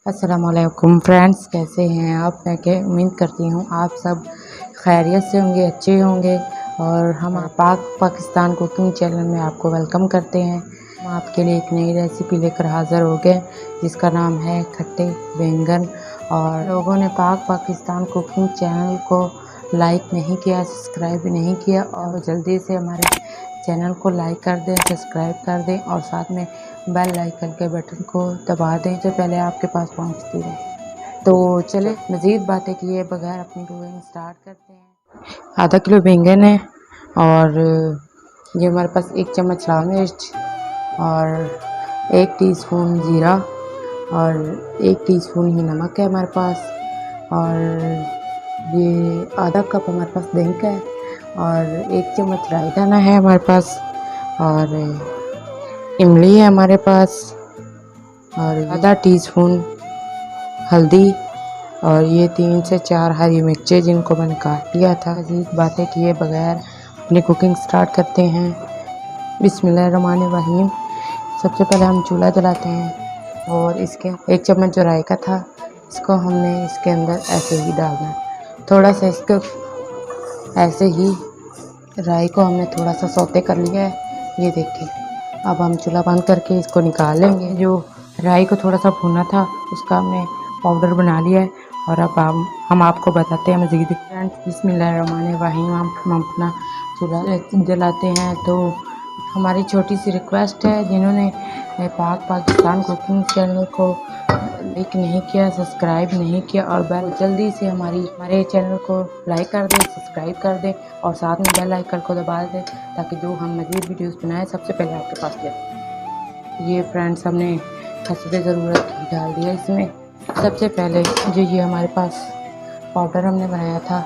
अस्सलामुअलैकुम फ्रेंड्स, कैसे हैं आप? मैं क्या उम्मीद करती हूँ आप सब खैरियत से होंगे, अच्छे होंगे। और हम पाकिस्तान कुकिंग चैनल में आपको वेलकम करते हैं। हम आपके लिए एक नई रेसिपी लेकर हाज़िर हो गए जिसका नाम है खट्टे बैंगन। और लोगों ने पाकिस्तान कुकिंग चैनल को लाइक नहीं किया, सब्सक्राइब भी नहीं किया, और जल्दी से हमारे चैनल को लाइक कर दें, सब्सक्राइब कर दें और साथ में बेल आइकन के बटन को दबा दें जो पहले आपके पास पहुंचती है। तो चले मज़ीद बातें किए बगैर अपनी कुकिंग स्टार्ट करते हैं। आधा किलो बैंगन है और ये हमारे पास 1 चम्मच लाल मिर्च और 1 टीस्पून ज़ीरा और 1 टीस्पून ही नमक है हमारे पास। और ये आधा कप हमारे पास दही का है और 1 चम्मच राई दाना है हमारे पास और इमली है हमारे पास और आधा टीस्पून हल्दी और ये 3 से 4 हरी मिर्चें जिनको मैंने काट लिया था। मज़ीद बातें किए बगैर अपनी कुकिंग स्टार्ट करते हैं। बिस्मिल्लाहिर्रहमानिर्रहीम। सबसे पहले हम चूल्हा जलाते हैं और इसके 1 चम्मच जो राई का था इसको हमने इसके अंदर ऐसे ही डालना है। थोड़ा सा इसको ऐसे ही राई को हमने थोड़ा सा सौते कर लिया है, ये देखिए। अब हम चूल्हा बंद करके इसको निकाल लेंगे। जो राई को थोड़ा सा भुना था उसका हमने पाउडर बना लिया है। और अब हम आपको बताते हैं मज़ीद। फ्रेंड्स, बिस्मिल्लाहिर्रहमानिर्रहीम। हम अपना चूल्हा जलाते हैं तो हमारी छोटी सी रिक्वेस्ट है, जिन्होंने पाकिस्तान कुकिंग चैनल को लाइक नहीं किया, सब्सक्राइब नहीं किया और बेल जल्दी से हमारे चैनल को लाइक कर दें, सब्सक्राइब कर दें और साथ में बेल आइकन को दबा दें ताकि जो हम मज़ीद वीडियोस बनाएं सबसे पहले आपके पास जाए। ये फ्रेंड्स, हमने हसबे ज़रूरत घी डाल दिया इसमें। सबसे पहले जो ये हमारे पास पाउडर हमने बनाया था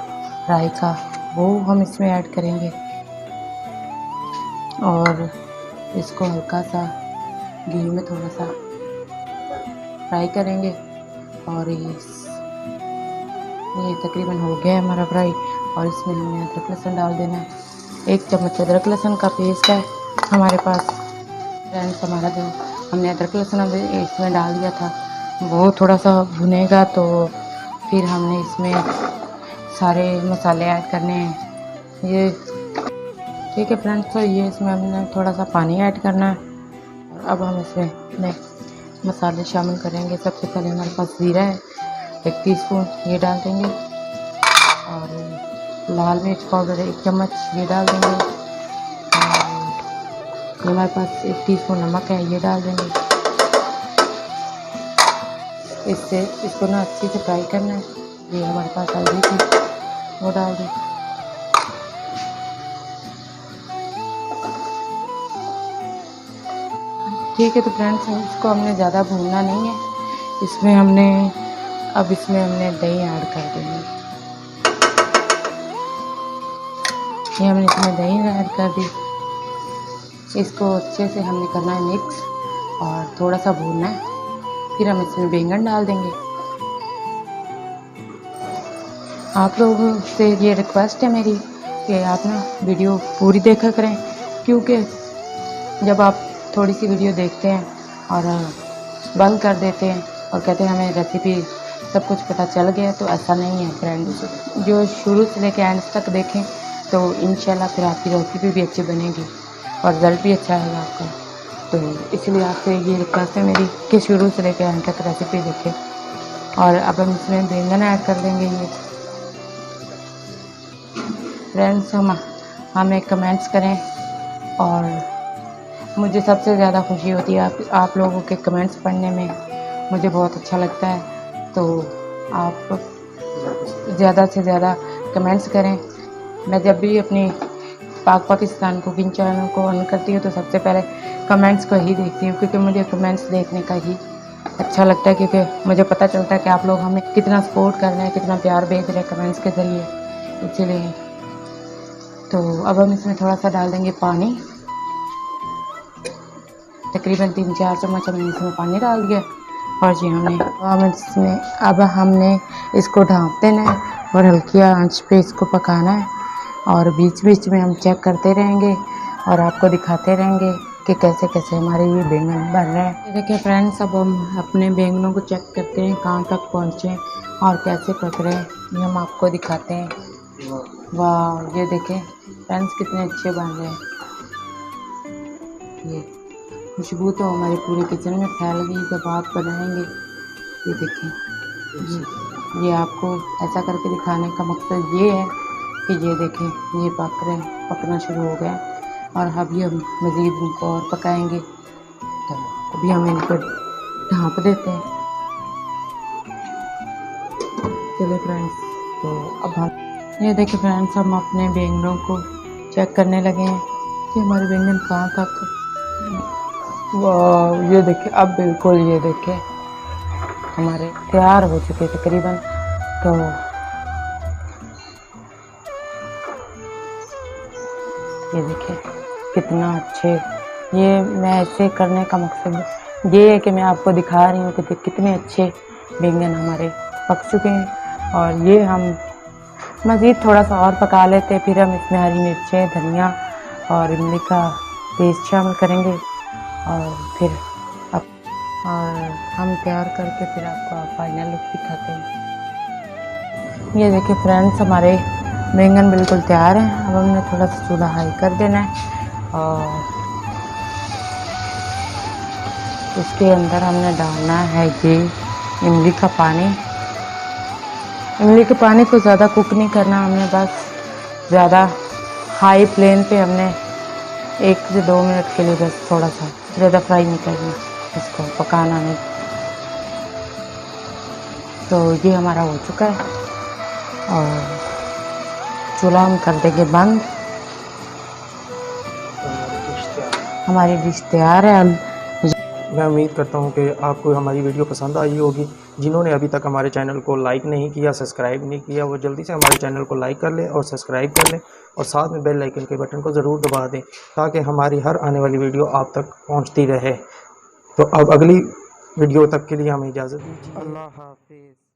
राई का, वो हम इसमें ऐड करेंगे और इसको हल्का सा घी में थोड़ा सा फ्राई करेंगे। और ये तकरीबन हो गया है हमारा फ्राई। और इसमें हमने अदरक लहसुन डाल देना है। 1 चम्मच अदरक लहसुन का पेस्ट है हमारे पास। फ्रेंड्स, हमारा जो हमने अदरक लहसुन इसमें डाल दिया था वो थोड़ा सा भुनेगा तो फिर हमने इसमें सारे मसाले ऐड करने हैं। ये ठीक है फ्रेंड्स, तो ये इसमें हमने थोड़ा सा पानी ऐड करना है। और अब हम इसमें मसाले शामिल करेंगे। सबसे पहले हमारे पास ज़ीरा है 1 टीस्पून, ये डाल देंगे। और लाल मिर्च पाउडर 1 चम्मच, ये डाल देंगे। और हमारे पास 1 टीस्पून नमक है, ये डाल देंगे। इसको ना अच्छे से फ्राई करना है। ये हमारे पास हल्दी थी, वो डाल दें। ठीक है, तो फ्रेंड्स, इसको हमने ज़्यादा भूनना नहीं है। इसमें हमने दही ऐड कर देंगे। ये हमने इसमें दही ऐड कर दी। इसको अच्छे से हमने करना है मिक्स और थोड़ा सा भूनना है। फिर हम इसमें बैंगन डाल देंगे। आप लोगों से ये रिक्वेस्ट है मेरी कि आप ना वीडियो पूरी देखा करें, क्योंकि जब आप थोड़ी सी वीडियो देखते हैं और बंद कर देते हैं और कहते हैं हमें रेसिपी सब कुछ पता चल गया, तो ऐसा नहीं है फ्रेंड्स। जो शुरू से लेकर एंड तक देखें तो इंशाल्लाह फिर आपकी रेसिपी भी अच्छी बनेगी और रिज़ल्ट भी अच्छा आएगा आपका। तो इसलिए आपसे ये रिक्वेस्ट है मेरी कि शुरू से लेकर एंड तक रेसिपी देखें। और अब हम इसमें बैंगन ऐड कर देंगे। ये फ्रेंड्स, हमें कमेंट्स करें और मुझे सबसे ज़्यादा खुशी होती है आप लोगों के कमेंट्स पढ़ने में, मुझे बहुत अच्छा लगता है। तो आप ज़्यादा से ज़्यादा कमेंट्स करें। मैं जब भी अपनी पाकिस्तान कुकिंग चैनल को ऑन करती हूँ तो सबसे पहले कमेंट्स को ही देखती हूँ, क्योंकि मुझे कमेंट्स देखने का ही अच्छा लगता है, क्योंकि मुझे पता चलता है कि आप लोग हमें कितना सपोर्ट कर रहे हैं, कितना प्यार भेज रहे हैं कमेंट्स के ज़रिए। इसलिए तो अब हम इसमें थोड़ा सा डाल देंगे पानी। तकरीबन 3-4 चम्मच हमने इसमें पानी डाल दिया। और जी अब हमने इसको ढाँप देना है और हल्की आंच पे इसको पकाना है। और बीच बीच में हम चेक करते रहेंगे और आपको दिखाते रहेंगे कि कैसे कैसे हमारे ये बैंगन बन रहे हैं। ये देखिए फ्रेंड्स, अब हम अपने बैंगनों को चेक करते हैं कहाँ तक पहुँचे और कैसे पक रहे हैं, ये हम आपको दिखाते हैं। वाह, ये देखें फ्रेंड्स कितने अच्छे बन रहे हैं। ये खुशबू तो हमारे पूरे किचन में फैल गई जब आप बनाएंगे। ये देखें, ये आपको ऐसा करके दिखाने का मकसद ये है कि ये देखें ये पक रहे हैं, पकना शुरू हो गया और अभी हम मज़ीद इनको और पकाएंगे। तो अभी हम इनको ढाँप देते हैं। चलिए फ्रेंड्स, तो अब हम ये देखिए फ्रेंड्स, हम अपने बैंगनों को चेक करने लगे हैं कि हमारे बैंगन कहाँ तक। वाह, ये देखिए अब बिल्कुल ये देखिए हमारे तैयार हो चुके तकरीबन। तो ये देखिए कितना अच्छे, ये मैं ऐसे करने का मकसद ये है कि मैं आपको दिखा रही हूँ कि कितने अच्छे बैंगन हमारे पक चुके हैं। और ये हम मज़ीद थोड़ा सा और पका लेते, फिर हम इसमें हरी मिर्चें, धनिया और इमली का पेस्ट शामिल करेंगे और फिर हम तैयार करके फिर आपको फाइनल लुक दिखाते हैं। ये देखिए फ्रेंड्स, हमारे बैंगन बिल्कुल तैयार हैं। अब हमने थोड़ा सा चूल्हा हाई कर देना है और इसके अंदर हमने डालना है ये इमली का पानी। इमली के पानी को ज़्यादा कुक नहीं करना हमने, बस ज़्यादा हाई फ्लेम पे हमने 1 से 2 मिनट के लिए बस थोड़ा सा, ज़्यादा फ्राई नहीं करना, इसको पकाना नहीं। तो ये हमारा हो चुका है और चूल्हा हम कर देंगे बंद। हमारी डिश तैयार है। मैं उम्मीद करता हूं कि आपको हमारी वीडियो पसंद आई होगी। जिन्होंने अभी तक हमारे चैनल को लाइक नहीं किया, सब्सक्राइब नहीं किया, वो जल्दी से हमारे चैनल को लाइक कर लें और सब्सक्राइब कर लें और साथ में बेल आइकन के बटन को ज़रूर दबा दें ताकि हमारी हर आने वाली वीडियो आप तक पहुंचती रहे। तो अब अगली वीडियो तक के लिए हमें इजाज़त दीजिए। अल्लाह हाफिज़।